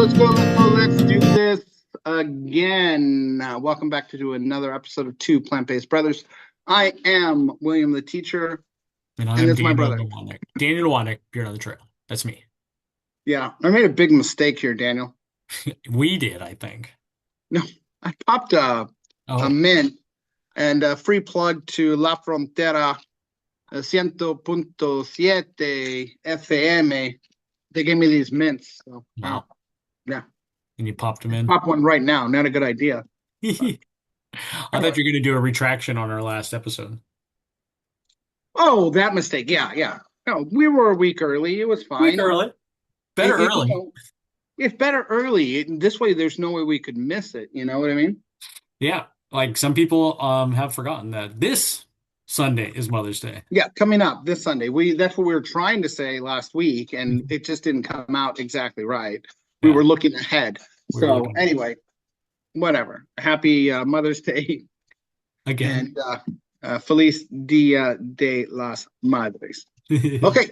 let's go, let's go, let's do this again. Welcome back to another episode of Two Plant-Based Brothers. I am William the teacher, And and I'm it's my Daniel brother. Nowalnik. Daniel Nowalnik, Beard on the Trail. That's me. Yeah, I made a big mistake here, Daniel. We did, I think. No, I popped a Oh, mint and a free plug to La Frontera 100.7 FM. They gave me these mints. So, wow. yeah, And you popped him in. pop one right now. Not a good idea. But I thought anyway. you were going to do a retraction on our last episode. Oh, that mistake. Yeah, yeah. No, we were a week early. It was Week fine. early. Better You early. know, it's better early. This way, there's no way we could miss it. You know what I mean? Yeah. Like some people have forgotten that this Sunday is Mother's Day. Yeah, coming up this Sunday. That's what we were trying to say last week, and it just didn't come out exactly right. We Yeah. were looking ahead. We were So looking anyway, whatever. Happy Mother's Day again. and Feliz Dia de las Madres. Okay,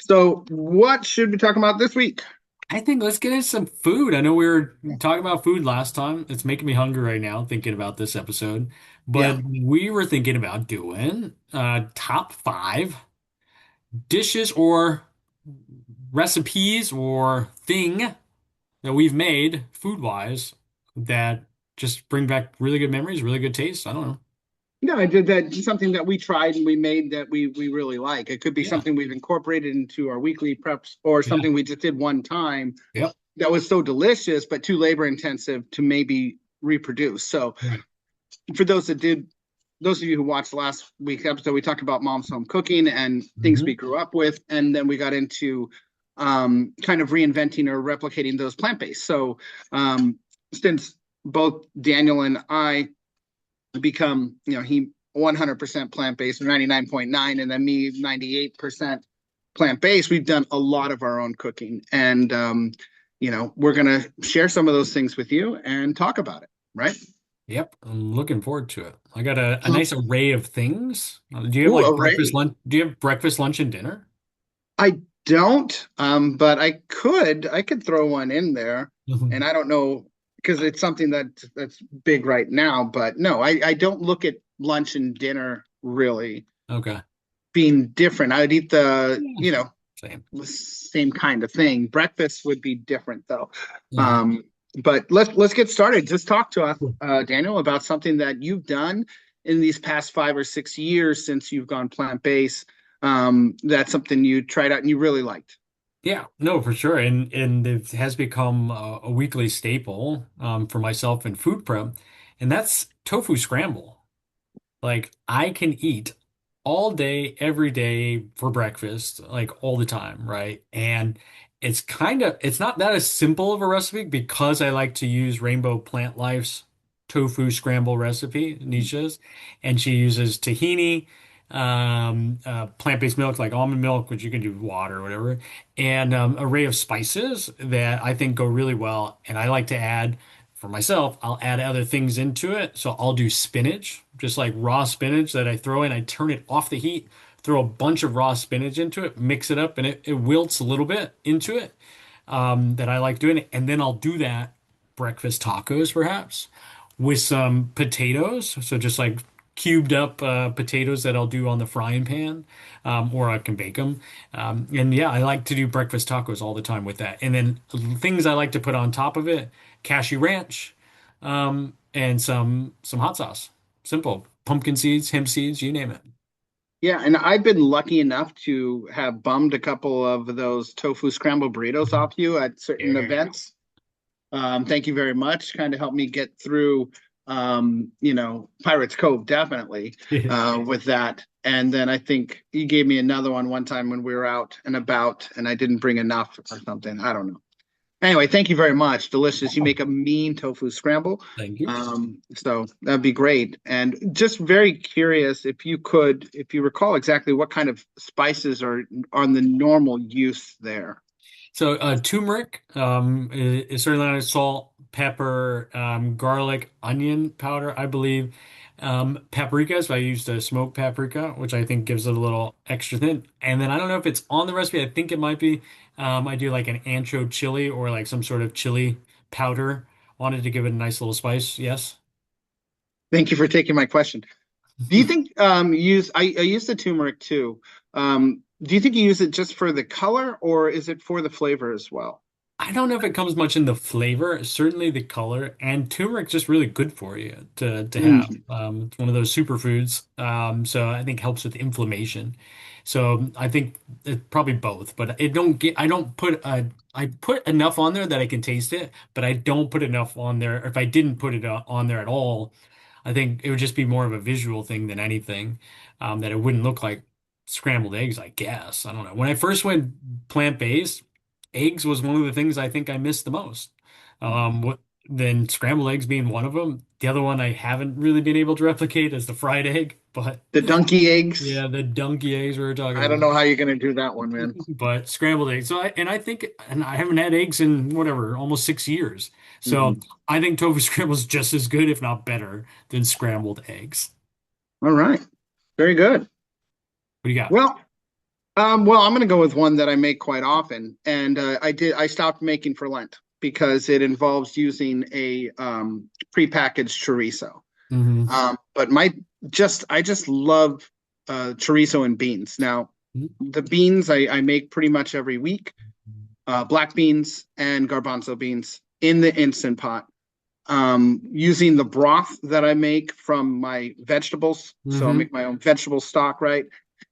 so what should we talk about this week? I think let's get into some food. I know we were talking about food last time. It's making me hungry right now thinking about this episode. Yeah. But we were thinking about doing top five dishes or recipes or thing that we've made food wise that just bring back really good memories, really good taste. I don't know. No, I did that. Something that we tried and we made that we really like. It could be Yeah. something we've incorporated into our weekly preps, or Yeah. something we just did one time Yep. that was so delicious but too labor intensive to maybe reproduce. So Right. for those of you who watched last week's episode, we talked about mom's home cooking and things we Hmm. grew up with, and then we got into kind of reinventing or replicating those plant-based. So since both Daniel and I become, he 100% plant-based, 99.9, and then me 98% plant-based, we've done a lot of our own cooking. And, we're going to share some of those things with you and talk about it, right? Yep. I'm looking forward to it. I got a nice array of things. Do you have Ooh, like breakfast, array. lunch? Do you have breakfast, lunch, and dinner? I don't, but I could throw one in there, and I don't know because it's something that's big right now. But no, I don't look at lunch and dinner really Okay. being different. I'd eat the, Yeah. Same. the same kind of thing. Breakfast would be different though. Mhm. Um, but let's get started. Just talk to us, Daniel, about something that you've done in these past 5 or 6 years since you've gone plant-based. That's something you tried out and you really liked. Yeah, no, for sure. And it has become a weekly staple for myself in food prep, and that's tofu scramble. Like I can eat all day, every day for breakfast, like all the time, right? And it's not that as simple of a recipe because I like to use Rainbow Plant Life's tofu scramble recipe, Nisha's, and she uses tahini, plant-based milk like almond milk, which you can do with water or whatever, and array of spices that I think go really well. And I like to add for myself, I'll add other things into it. So I'll do spinach, just like raw spinach that I throw in. I turn it off the heat, throw a bunch of raw spinach into it, mix it up, and it wilts a little bit into it. That I like doing it. And then I'll do that breakfast tacos perhaps with some potatoes. So just like cubed up potatoes that I'll do on the frying pan, or I can bake them. And yeah, I like to do breakfast tacos all the time with that. And then things I like to put on top of it, cashew ranch, and some hot sauce. Simple. Pumpkin seeds, hemp seeds, you name it. Yeah, and I've been lucky enough to have bummed a couple of those tofu scramble burritos off you at certain Yeah. events. Thank you very much. Kind of helped me get through, Pirates Cove, definitely, with that. And then I think you gave me another one time when we were out and about, and I didn't bring enough or something. I don't know. Anyway, thank you very much. Delicious. You make a mean tofu scramble. Thank you. So that'd be great. And just very curious if you recall exactly what kind of spices are on the normal use there. So turmeric is certainly on salt, pepper, garlic, onion powder, I believe. Paprika, so I used a smoked paprika, which I think gives it a little extra thing. And then I don't know if it's on the recipe. I think it might be. I do like an ancho chili or like some sort of chili powder on it to give it a nice little spice. Yes. Thank you for taking my question. Do you think I use the turmeric too. Do you think you use it just for the color or is it for the flavor as well? I don't know if it comes much in the flavor, certainly the color, and turmeric's just really good for you to have. Mm. It's one of those superfoods, so I think helps with inflammation. So I think it, probably both, but I don't put I put enough on there that I can taste it, but I don't put enough on there. If I didn't put it on there at all, I think it would just be more of a visual thing than anything, that it wouldn't look like scrambled eggs, I guess. I don't know. When I first went plant-based, eggs was one of the things I think I missed the most. What then scrambled eggs being one of them. The other one I haven't really been able to replicate is the fried egg, but The donkey eggs. yeah, the donkey eggs we were talking I don't about. know how you're gonna do that one, man. But scrambled eggs. I think and I haven't had eggs in whatever, almost 6 years. So Mhm. I think tofu scramble is just as good, if not better, than scrambled eggs. All right. Very good. What do you got? Well, I'm going to go with one that I make quite often, and I stopped making for Lent because it involves using a prepackaged chorizo. Hmm. But my just I just love chorizo and beans. Now, the beans I make pretty much every week. Black beans and garbanzo beans in the Instant Pot. Using the broth that I make from my vegetables. So I'll Hmm. make my own vegetable stock, right?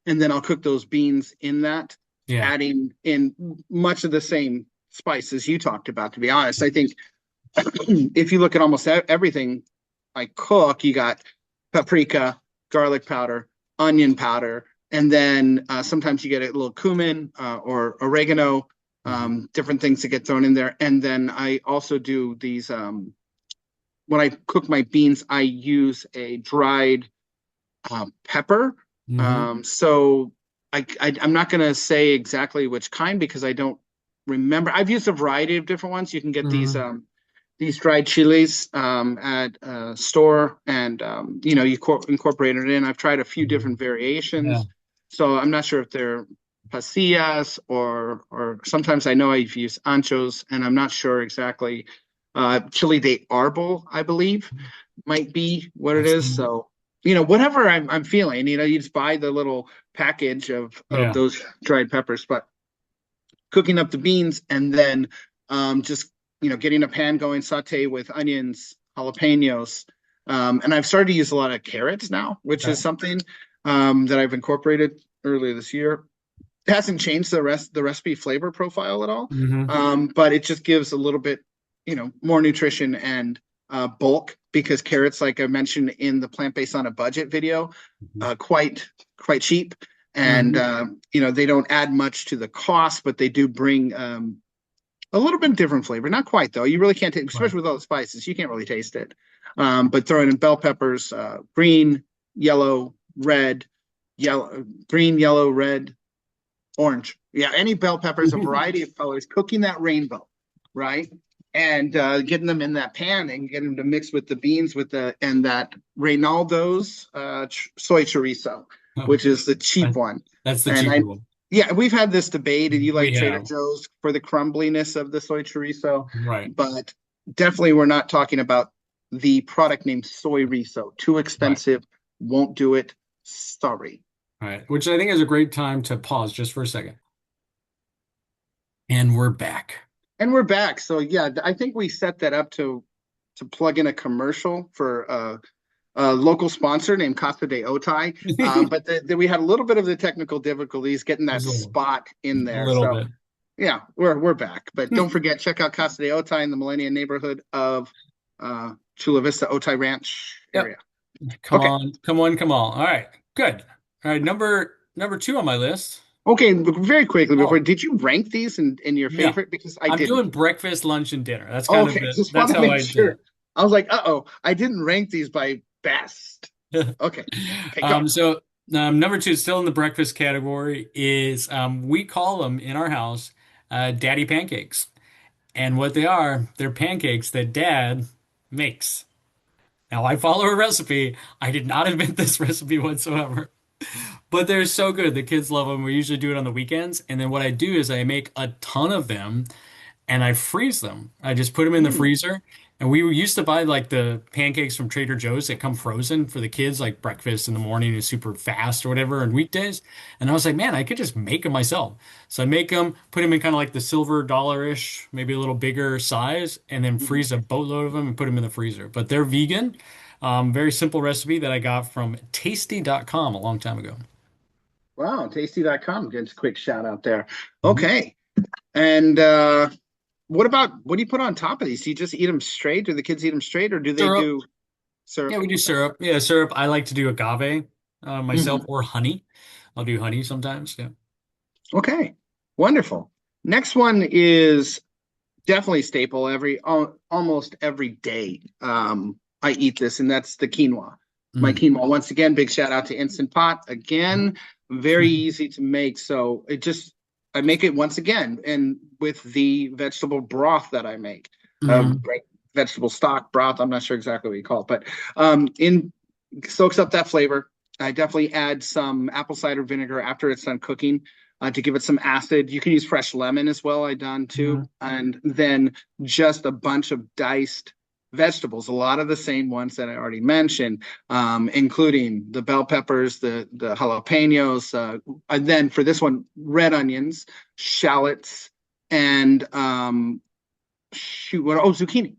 And then I'll cook those beans in that, Yeah. adding in much of the same spices you talked about, to be honest. I think if you look at almost everything I cook, you got paprika, garlic powder, onion powder, and then sometimes you get a little cumin or oregano, Mhm. different things that get thrown in there. And then I also do these when I cook my beans, I use a dried pepper. Hmm. So I'm not going to say exactly which kind because I don't remember. I've used a variety of different ones. You can get Hmm. these dried chilies at a store, and you incorporate it in. I've tried a few Hmm. different Yeah. variations, so I'm not sure if they're pasillas or sometimes I know I've used anchos, and I'm not sure exactly. Chili de arbol, I believe, might be what it I've is. seen. So, whatever I'm feeling, you just buy the little package of Yeah. those dried peppers, but cooking up the beans and then just getting a pan going, saute with onions, jalapenos, and I've started to use a lot of carrots now, which Okay. is something that I've incorporated earlier this year. It hasn't changed the recipe flavor profile at all, Hmm. but it just gives a little bit more nutrition and bulk because carrots, like I mentioned in the plant based on a budget video, quite cheap, and Hmm. they don't add much to the cost, but they do bring a little bit different flavor. Not quite though. You really can't taste, Right. especially with all the spices. You can't really taste it. But throwing in bell peppers, green, yellow, red, yellow, green, yellow, red, orange. Yeah, any bell peppers, a variety of colors, cooking that rainbow, right? And getting them in that pan and getting them to mix with the beans with that Reynaldo's soy chorizo, Oh, which is the cheap that- one. that's the And cheaper one. yeah, we've had this debate, and you like We Trader have. Joe's for the crumbliness of the soy chorizo, Right. but definitely we're not talking about the product named soy riso. Too Right. expensive, won't do it. Sorry. Right. Which I think is a great time to pause just for a second. And we're back. And we're back. So yeah, I think we set that up to plug in a commercial for a local sponsor named Casa de Otay. But we had a little bit of the technical difficulties getting that Just spot in a there. little So bit. yeah, we're back. But don't forget, check out Casa de Otay in the Millennium neighborhood of Chula Vista Otay Ranch Yep. area. Come Okay. on. Come on. Come on. All right. Good. All right. Number two on my list. Okay, very quickly before, Oh, did you rank these in your yeah. favorite? Because I I'm didn't. doing breakfast, lunch, and dinner. That's kind of Okay, just want that's to how make I do sure. I was like, uh-oh, I didn't rank these by best. it. Okay. Okay, go. So number two, still in the breakfast category, is we call them in our house daddy pancakes. And what they are, they're pancakes that dad makes. Now I follow a recipe. I did not invent this recipe whatsoever. But they're so good. The kids love them. We usually do it on the weekends. And then what I do is I make a ton of them and I freeze them. I just put them in the Mm, freezer. And we used to buy like the pancakes from Trader Joe's that come frozen for the kids, like breakfast in the morning is super fast or whatever on weekdays. And I was like, man, I could just make them myself. So I make them, put them in kind of like the silver dollar-ish, maybe a little bigger size, and then mhm. freeze a boatload of them and put them in the freezer. But they're vegan. Very simple recipe that I got from tasty.com a long time ago. Wow, tasty.com. Good quick shout out there. Mhm. Okay. And what do you put on top of these? Do you just eat them straight? Do the kids eat them straight or do they Syrup. do Yeah, syrup? we do syrup. Yeah, syrup. I like to do agave myself Mhm. or honey. I'll do honey sometimes. Yeah. Okay. Wonderful. Next one is definitely staple almost every day. I eat this, and that's the quinoa. My Mm. quinoa. Once again, big shout out to Instant Pot. Again, very easy to make. So I make it once again, and with the vegetable broth that I make, Mm. right, vegetable stock broth. I'm not sure exactly what you call it, but in soaks up that flavor. I definitely add some apple cider vinegar after it's done cooking to give it some acid. You can use fresh lemon as well. I done too, Mm. and then just a bunch of diced vegetables, a lot of the same ones that I already mentioned, including the bell peppers, the jalapenos, and then for this one, red onions, shallots, and zucchini. Zucchini.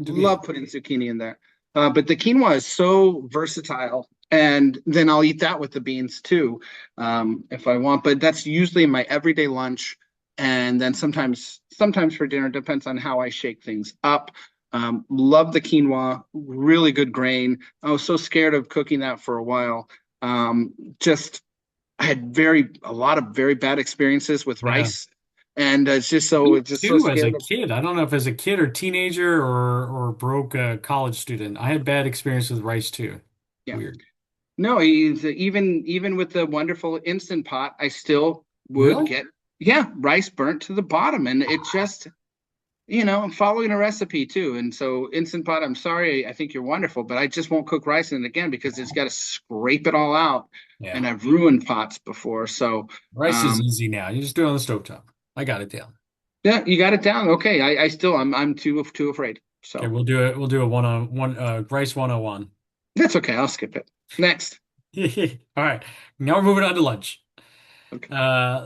Love putting zucchini in there. But the quinoa is so versatile. And then I'll eat that with the beans too, if I want. But that's usually my everyday lunch. And then sometimes for dinner, depends on how I shake things up. Love the quinoa, really good grain. I was so scared of cooking that for a while. Just I had a lot of very bad experiences with Yeah. rice, and Me it's just so too, as a scared of. kid. I don't know if as a kid or teenager or broke college student. I had bad experience with rice too. Yeah. Weird. No, even with the wonderful Instant Pot, I still would Really? get rice burnt to the bottom, and it just I'm following a recipe too, and so Instant Pot. I'm sorry, I think you're wonderful, but I just won't cook rice in it again because it's got to scrape it all out, Yeah. and I've ruined pots before. So Rice is um, easy now. You just do it on the stovetop. I got it down. yeah, you got it down. Okay, I still I'm too afraid, Okay, so we'll do it. We'll do a one rice 101. that's okay. I'll skip it. Next, All right. Now we're moving on to lunch. okay,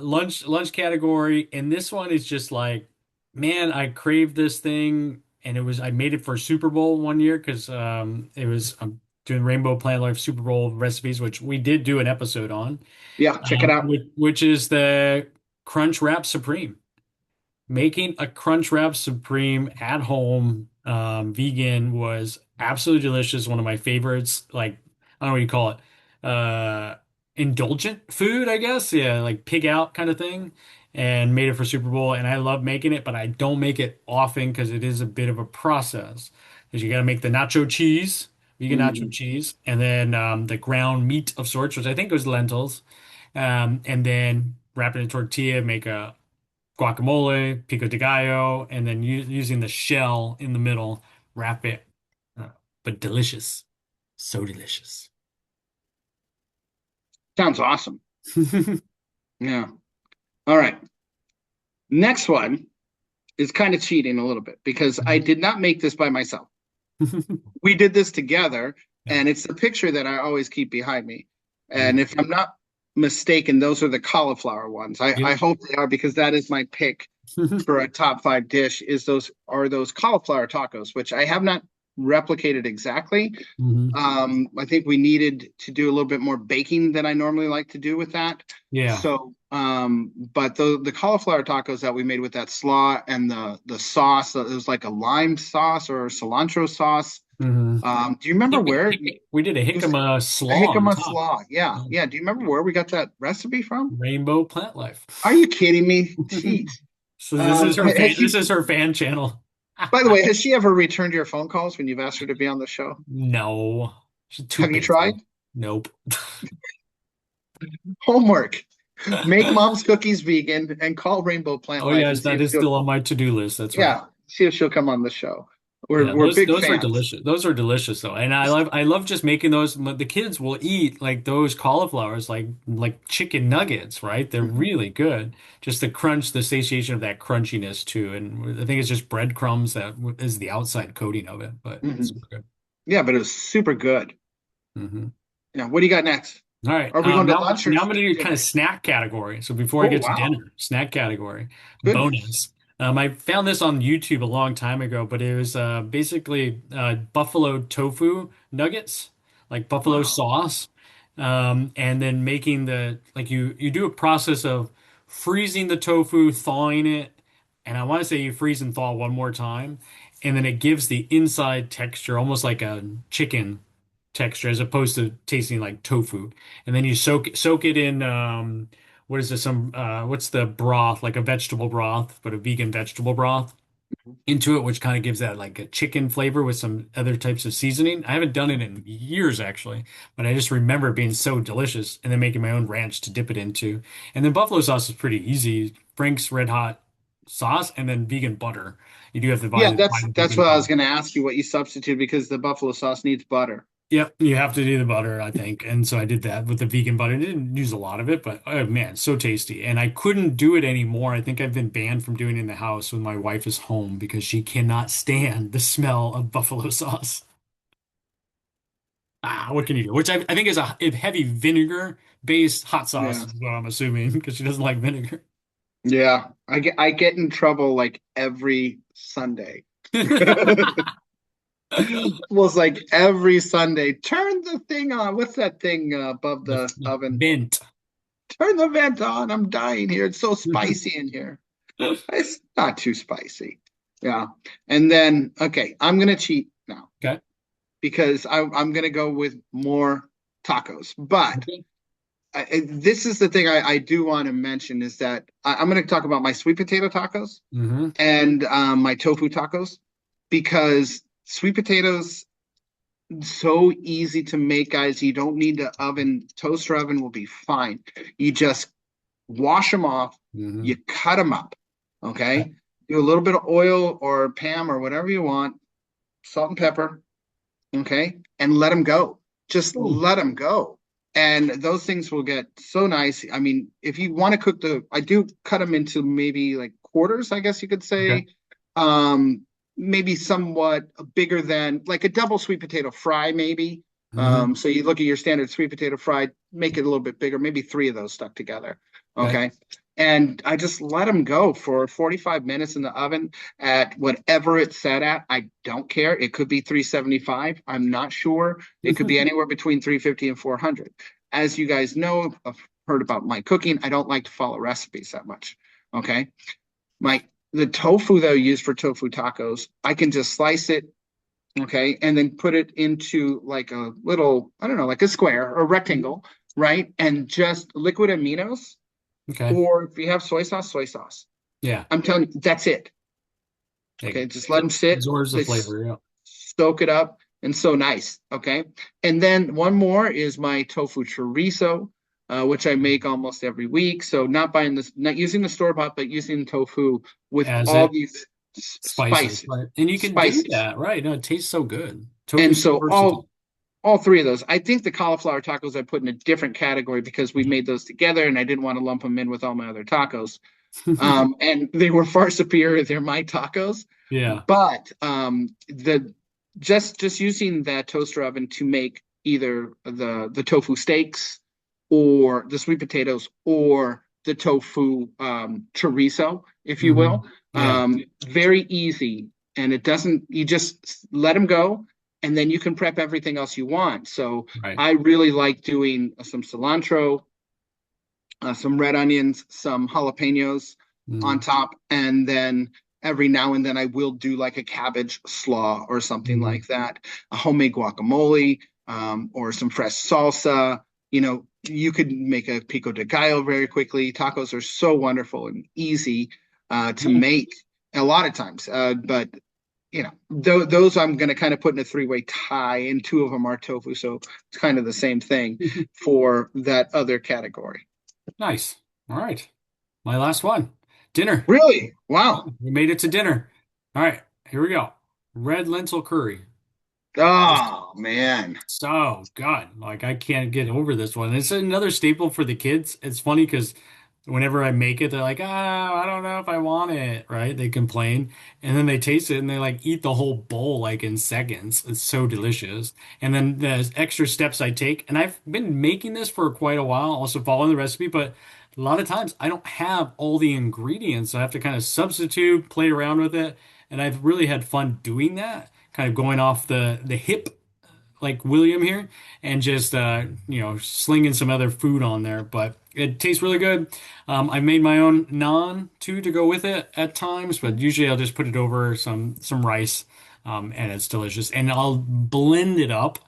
Lunch category, and this one is just like, man, I craved this thing, and I made it for Super Bowl one year because it was I'm doing Rainbow Plant Life Super Bowl recipes, which we did do an episode on, yeah, check it out. which is the Crunch Wrap Supreme. Making a Crunch Wrap Supreme at home, vegan was absolutely delicious. One of my favorites. Like, I don't know what you call it. Indulgent food, I guess. Yeah, like pig out kind of thing. And made it for Super Bowl. And I love making it, but I don't make it often because it is a bit of a process. Because you got to make the nacho cheese, vegan nacho Mhm. cheese, and then the ground meat of sorts, which I think was lentils. And then wrap it in tortilla, make a guacamole, pico de gallo, and then using the shell in the middle, wrap it. But delicious. So delicious. Sounds awesome. Yeah. All right. Next one is kind of cheating a little bit because I did not make this by myself. We did this together, Yeah. and it's the picture that I always keep behind me. And Ooh. if I'm not mistaken, those are the cauliflower ones. I Yep. hope they are because that is my pick for a top five dish. Is those cauliflower tacos, which I have not replicated exactly. Mhm. I think we needed to do a little bit more baking than I normally like to do with that. Yeah. So, but the cauliflower tacos that we made with that slaw and the sauce, it was like a lime sauce or cilantro sauce. Hmm. Do you remember where it We did a was jicama a slaw on jicama top. slaw? Yeah, Yeah. yeah. Do you remember where we got that recipe from? Rainbow plant life. Are you kidding me? Jeez. So this is her Has fan. she? This is her fan channel. By the way, has she ever returned your phone calls when you've asked her to be on the show? No, she's too Have you tried? busy. Nope. Homework. Make mom's cookies vegan and call Rainbow Plant Oh Life yes, and see that if is she'll still on my to-do list. That's right. yeah, see if she'll come on the show. Yeah, We're big those are fans. delicious. Those are delicious though. And I love just making those. The kids will eat like those cauliflowers like chicken nuggets, right? They're Mhm. really good. Just the crunch, the satiation of that crunchiness too. And I think it's just breadcrumbs that is the outside coating of it, but it's Mhm. super good. Yeah, but it was super good. Hmm. Yeah, what do you got next? All right. Are we going to lunch or Now I'm going to do kind dinner? of snack category. So before I Oh, get to wow. dinner, snack category, Goodness. bonus. I found this on YouTube a long time ago, but it was basically buffalo tofu nuggets, like buffalo Wow. sauce, and then making the like you do a process of freezing the tofu, thawing it, and I want to say you freeze and thaw one more time, and then it gives the inside texture almost like a chicken texture as opposed to tasting like tofu. And then you soak it in what is this some what's the broth, like a vegetable broth, but a vegan vegetable broth into it, which kind of gives that like a chicken flavor with some other types of seasoning. I haven't done it in years actually, but I just remember it being so delicious and then making my own ranch to dip it into. And then buffalo sauce is pretty easy. Frank's Red Hot sauce and then vegan butter. You do have to Yeah, buy the that's vegan what I butter. was going to ask you what you substitute because the buffalo sauce needs butter. Yep, you have to do the butter, I think. And so I did that with the vegan butter. I didn't use a lot of it, but oh man, so tasty. And I couldn't do it anymore. I think I've been banned from doing it in the house when my wife is home because she cannot stand the smell of buffalo sauce. Ah, what can you do? Which I think is a heavy vinegar-based hot sauce, Yeah. is what I'm assuming, because she doesn't like vinegar. Yeah. I get in trouble like every Sunday. Almost like every Sunday. Turn the thing on. What's that thing above the The oven? vent. Turn the vent on. I'm dying here. It's so spicy in here. It's not too spicy. Yeah. And then, okay, I'm gonna cheat now Okay. because I'm gonna go with more tacos. But Okay. this is the thing I do want to mention is that I'm gonna talk about my sweet potato tacos Hmm. and my tofu tacos because sweet potatoes so easy to make, guys. You don't need the oven. Toaster oven will be fine. You just wash them off, Hmm. you cut them up, okay? Do a little bit of oil or Pam or whatever you want, salt and pepper, okay? And let them go. Just Ooh, let them go. And those things will get so nice. I mean, if you want to cook I do cut them into maybe like quarters, I guess you could okay. say. Maybe somewhat bigger than like a double sweet potato fry, maybe. Hmm. So you look at your standard sweet potato fry, make it a little bit bigger, maybe three of those stuck together. Okay. Okay. And I just let them go for 45 minutes in the oven at whatever it's set at. I don't care. It could be 375. I'm not sure. It could be anywhere between 350 and 400. As you guys know, I've heard about my cooking. I don't like to follow recipes that much. Okay. My the tofu that I use for tofu tacos, I can just slice it, okay, and then put it into like a little, I don't know, like a square or Mhm. rectangle, right? And just liquid aminos, Okay. or if you have soy sauce, soy sauce. Yeah. I'm telling you, that's it. It Okay, just let them sit. absorbs the They flavor. Yeah. soak it up, and so nice. Okay, and then one more is my tofu chorizo, which I make almost every week. So not buying this, not using the store bought, but using tofu with As all it these spices, spices, right? And you can do spices, that, right? No, it tastes so good. and Tofu's so so versatile. all three of those. I think the cauliflower tacos I put in a different category because we made those together, and I didn't want to lump them in with all my other tacos. And they were far superior. They're my tacos, Yeah. but the just using that toaster oven to make either the tofu steaks or the sweet potatoes or the tofu chorizo, if you Hmm. will, Yeah. very easy. And it doesn't. You just let them go, and then you can prep everything else you want. So Right. I really like doing some cilantro, some red onions, some jalapenos on Mm-hmm. top, and then every now and then I will do like a cabbage slaw or something Hmm. like that, a homemade guacamole, or some fresh salsa. You could make a pico de gallo very quickly. Tacos are so wonderful and easy to Yeah. make a lot of times, but those I'm going to kind of put in a three-way tie, and two of them are tofu, so it's kind of the same thing for that other category. Nice. All right. My last one. Dinner. Really? Wow. We made it to dinner. All right. Here we go. red lentil curry. Just Oh man. so good. Like I can't get over this one. It's another staple for the kids. It's funny because whenever I make it, they're like, I don't know if I want it, right? They complain. And then they taste it and they like eat the whole bowl like in seconds. It's so delicious. And then there's extra steps I take. And I've been making this for quite a while, also following the recipe, but a lot of times I don't have all the ingredients. I have to kind of substitute, play around with it. And I've really had fun doing that, kind of going off the hip like William here and just slinging some other food on there, but it tastes really good. I made my own naan too to go with it at times, but usually I'll just put it over some rice, and it's delicious. And I'll blend it up.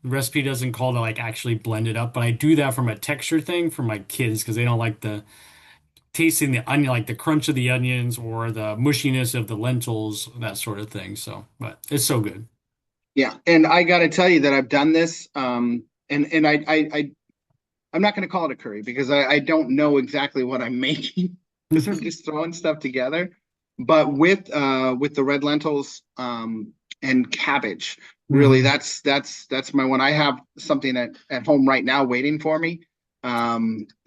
The recipe doesn't call to like actually blend it up, but I do that from a texture thing for my kids because they don't like the tasting the onion, like the crunch of the onions or the mushiness of the lentils, that sort of thing. So, but it's so good. Yeah, and I got to tell you that I've done this. And I'm not going to call it a curry because I don't know exactly what I'm making because I'm just throwing stuff together. But with the red lentils and cabbage, really Mhm. that's my one. I have something at home right now waiting for me,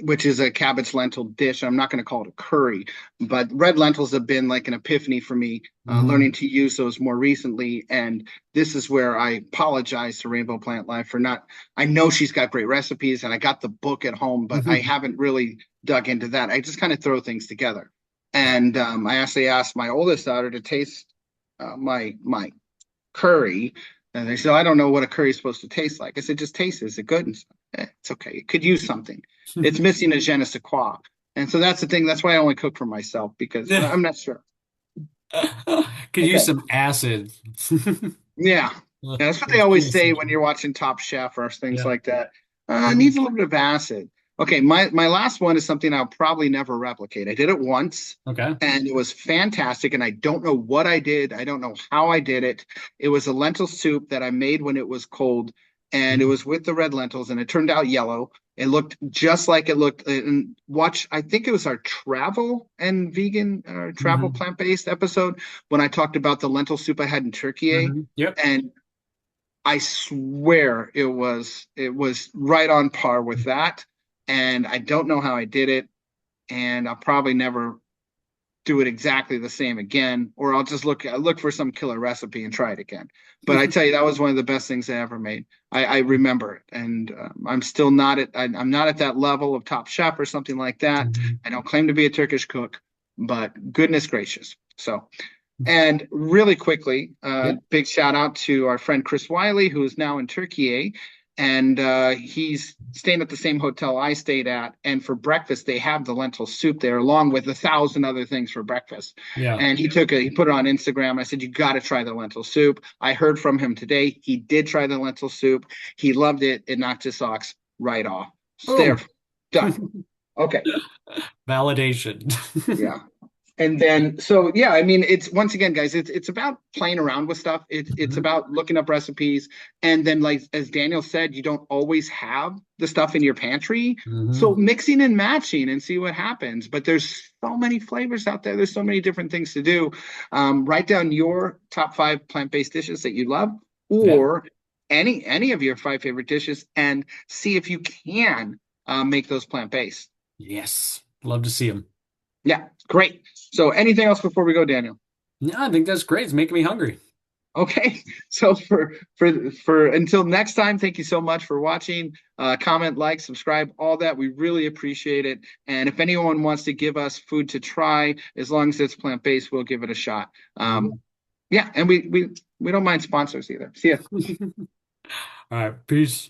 which is a cabbage lentil dish. I'm not going to call it a curry, but red lentils have been like an epiphany for me, Mhm. learning to use those more recently. And this is where I apologize to Rainbow Plant Life for not. I know she's got great recipes, and I got the book at home, but I Mhm. haven't really dug into that. I just kind of throw things together. And I actually asked my oldest daughter to taste my curry, and they said, I don't know what a curry is supposed to taste like. I said, just taste it. Is it good? And it's okay. It could use something. It's missing a je ne sais quoi. And so that's the thing. That's why I only cook for myself because Yeah. I'm not sure. Could use Okay. some acid. Yeah. Yeah, that's what they It's always pretty say when essential. you're watching Top Chef or things Yeah. like that. It Mhm. needs a little bit of acid. Okay, my last one is something I'll probably never replicate. I did it once Okay. and it was fantastic, and I don't know what I did. I don't know how I did it. It was a lentil soup that I made when it was cold, and it Mhm. was with the red lentils, and it turned out yellow. It looked just like it looked. And watch, I think it was our travel and vegan, travel Mhm. plant-based episode when I talked about the lentil soup I had in Turkey, Mhm. Yep. and I swear it was right on par with that. And I don't know how I did it, and I'll probably never do it exactly the same again, or I'll just look for some killer recipe and try it again. But I tell you, that was one of the best things I ever made. I remember it, and I'm still not at I'm not at that level of Top Chef or something like that. Mhm. I don't claim to be a Turkish cook, but goodness gracious. So, and really quickly, Yep. big shout out to our friend Chris Wiley, who is now in Turkey, and he's staying at the same hotel I stayed at. And for breakfast, they have the lentil soup there, along with 1,000 other things for breakfast. Yeah. And he put it on Instagram. I said, you got to try the lentil soup. I heard from him today. He did try the lentil soup. He loved it. It knocked his socks right off. There, Boom. done. Okay. Validation. Yeah. And then, so yeah, I mean, it's once again, guys, it's about playing around with stuff. It's Mhm. about looking up recipes, and then, like as Daniel said, you don't always have the stuff in your pantry, so Mhm. mixing and matching and see what happens. But there's so many flavors out there. There's so many different things to do. Write down your top five plant-based dishes that you love, Yeah. or any of your five favorite dishes, and see if you can make those plant-based. Yes. Love to see them. Yeah, great. So, anything else before we go, Daniel? Yeah, I think that's great. It's making me hungry. Okay, so for until next time, thank you so much for watching. Comment, like, subscribe, all that. We really appreciate it. And if anyone wants to give us food to try, as long as it's plant-based, we'll give it a shot. Mhm. Yeah, and we don't mind sponsors either. See ya. All right. Peace.